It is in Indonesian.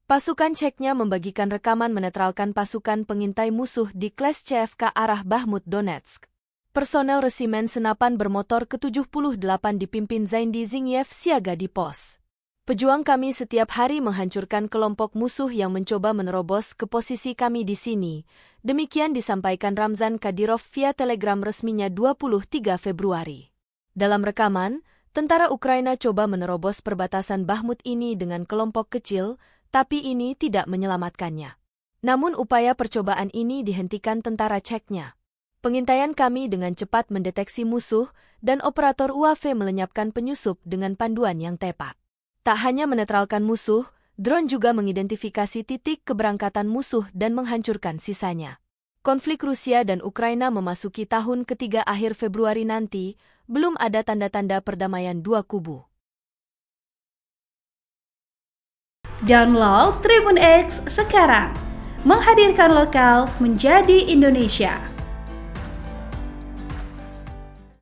Pasukan Ceknya membagikan rekaman menetralkan pasukan pengintai musuh di Kleshchev ke arah Bahmut Donetsk. Personel resimen senapan bermotor ke-78 dipimpin Zaindy Zingyev siaga di pos. Pejuang kami setiap hari menghancurkan kelompok musuh yang mencoba menerobos ke posisi kami di sini. Demikian disampaikan Ramzan Kadyrov via telegram resminya 23 Februari. Dalam rekaman, tentara Ukraina coba menerobos perbatasan Bahmut ini dengan kelompok kecil, tapi ini tidak menyelamatkannya. Namun upaya percobaan ini dihentikan tentara Ceknya. Pengintaian kami dengan cepat mendeteksi musuh dan operator UAV melenyapkan penyusup dengan panduan yang tepat. Tak hanya menetralkan musuh, drone juga mengidentifikasi titik keberangkatan musuh dan menghancurkan sisanya. Konflik Rusia dan Ukraina memasuki tahun ketiga akhir Februari nanti, belum ada tanda-tanda perdamaian dua kubu. Download Tribun X sekarang, menghadirkan lokal menjadi Indonesia.